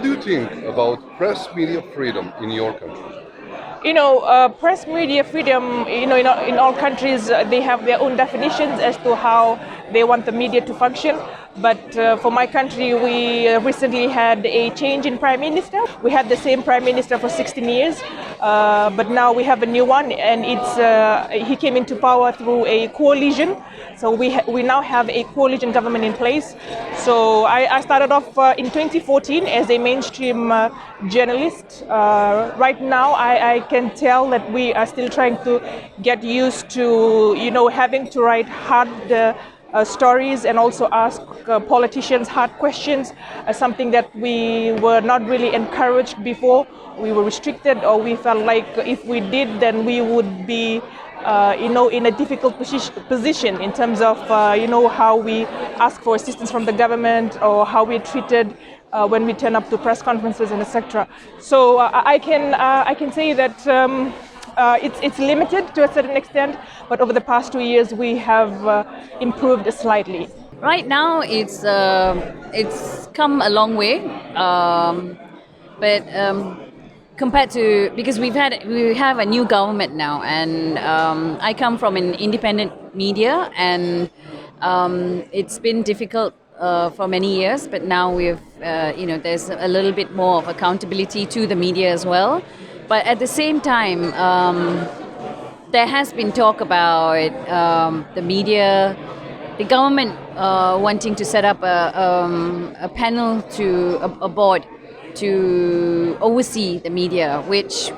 what do you think about press media freedom in your country? Press media freedom, in all countries, they have their own definitions as to how they want the media to function. But for my country, we recently had a change in prime minister. We had the same prime minister for 16 years, but now we have a new one, and he came into power through a coalition. So we now have a coalition government in place. So I started off in 2014 as a mainstream journalist. Right now, I can tell that we are still trying to get used to, having to write hard stories and also ask politicians hard questions, something that we were not really encouraged before. We were restricted, or we felt like if we did, then we would be in a difficult position in terms of how we ask for assistance from the government, or how we're treated when we turn up to press conferences and etc. So I can say that it's limited to a certain extent, but over the past 2 years we have improved slightly. Right now, it's come a long way, but compared to, because we have a new government now, and I come from an independent media, and it's been difficult for many years, but now there's a little bit more of accountability to the media as well. But at the same time, there has been talk about the media, the government wanting to set up a panel a board to oversee the media, which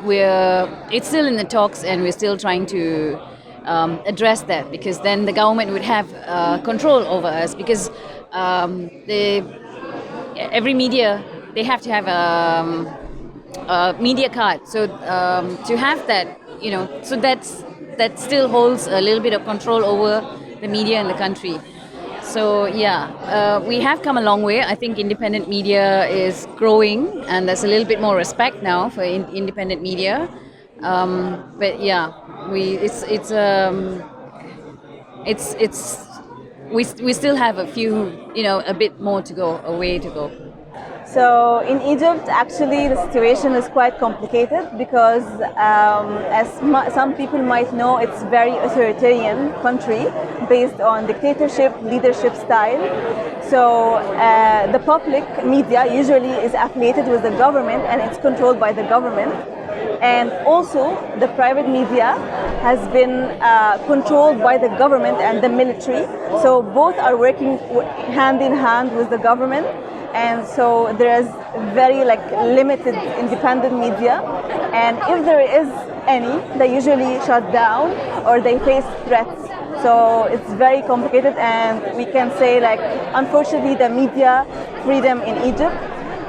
it's still in the talks, and we're still trying to address that, because then the government would have control over us, because every media, they have to have a media card. So to have that, so that still holds a little bit of control over the media in the country. So we have come a long way. I think independent media is growing, and there's a little bit more respect now for independent media. But we still have a bit more to go, a way to go. So in Egypt, actually, the situation is quite complicated because, some people might know, it's a very authoritarian country based on dictatorship, leadership style. So the public media usually is affiliated with the government, and it's controlled by the government. And also, the private media has been controlled by the government and the military. So both are working hand in hand with the government. And so there is very limited independent media, and if there is any, they usually shut down or they face threats. So it's very complicated, and we can say unfortunately the media freedom in Egypt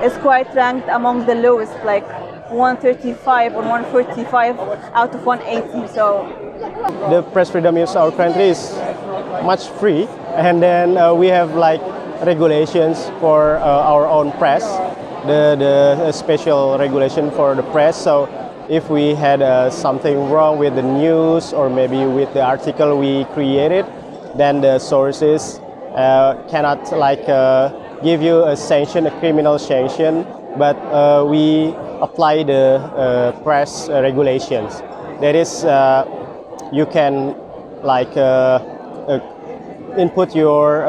is quite ranked among the lowest, 135 or 145 out of 180. So the press freedom in our country is much free, and then we have regulations for our own press, the special regulation for the press. So if we had something wrong with the news, or maybe with the article we created, then the sources cannot give you a sanction, a criminal sanction, but we apply the press regulations. That is, you can input your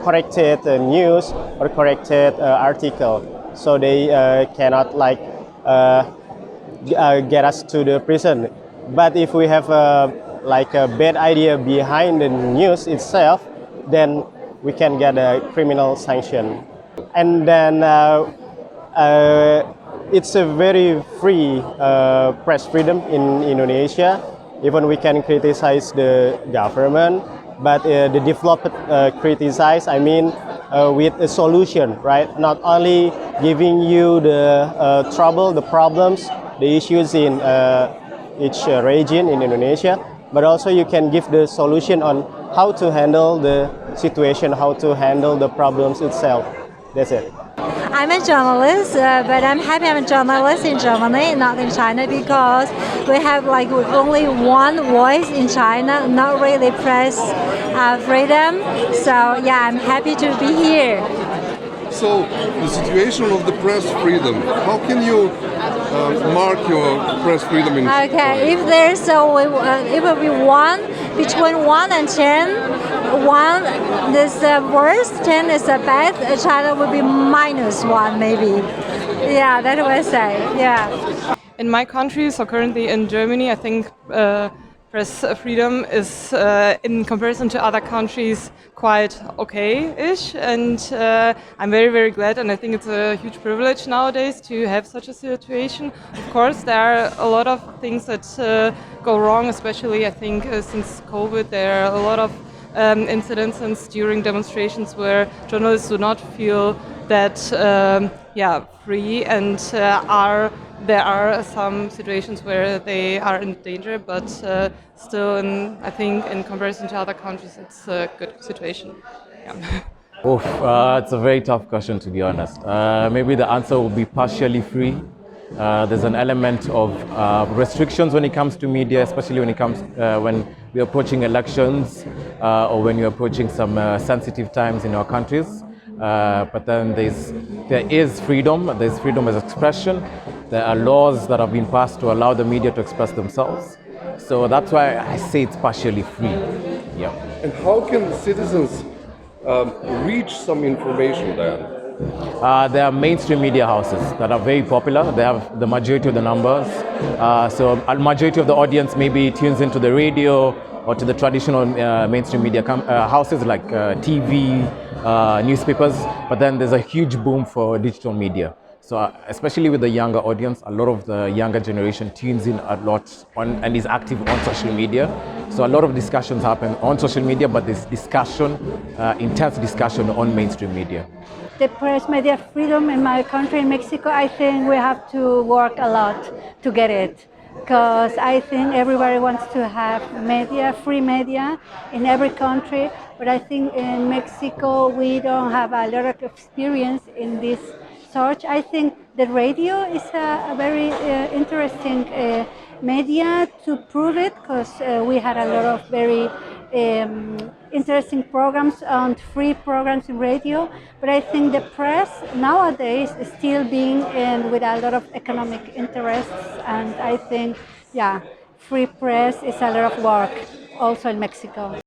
corrected news or corrected article, so they cannot get us to the prison. But if we have a bad idea behind the news itself, then we can get a criminal sanction. And then it's a very free press freedom in Indonesia. Even we can criticize the government, but the developed criticize, with a solution, right? Not only giving you the trouble, the problems, the issues in each region in Indonesia, but also you can give the solution on how to handle the situation, how to handle the problems itself. That's it. I'm a journalist, but I'm happy I'm a journalist in Germany, not in China, because we have only one voice in China, not really press freedom. So I'm happy to be here. So, the situation of the press freedom, how can you mark your press freedom in China? Okay, if there's it will be one between 1 and 10. 1 is the worst, 10 is the best. China will be -1 maybe. Yeah, that would I say. Yeah. In my country, so currently in Germany, I think press freedom is, in comparison to other countries, quite okay-ish, and I'm very, very glad, and I think it's a huge privilege nowadays to have such a situation. Of course, there are a lot of things that go wrong, especially I think since COVID, there are a lot of incidences during demonstrations where journalists do not feel that free, and there are some situations where they are in danger, but still, I think in comparison to other countries, it's a good situation. Yeah. Oof, it's a very tough question, to be honest. Maybe the answer will be partially free. There's an element of restrictions when it comes to media, especially when it comes when we're approaching elections or when you're approaching some sensitive times in our countries. But then there is freedom. There's freedom of expression. There are laws that have been passed to allow the media to express themselves. So that's why I say it's partially free. Yeah. And how can citizens reach some information then? There are mainstream media houses that are very popular. They have the majority of the numbers. So a majority of the audience maybe tunes into the radio or to the traditional mainstream media houses like TV, newspapers. But then there's a huge boom for digital media. So especially with the younger audience, a lot of the younger generation tunes in a lot and is active on social media. So a lot of discussions happen on social media, but there's discussion, intense discussion on mainstream media. The press media freedom in my country, in Mexico, I think we have to work a lot to get it. Because I think everybody wants to have media, free media in every country. But I think in Mexico, we don't have a lot of experience in this sort. I think the radio is a very interesting media to prove it, because we had a lot of very interesting programs and free programs in radio. But I think the press nowadays is still being in with a lot of economic interests, and I think, free press is a lot of work also in Mexico.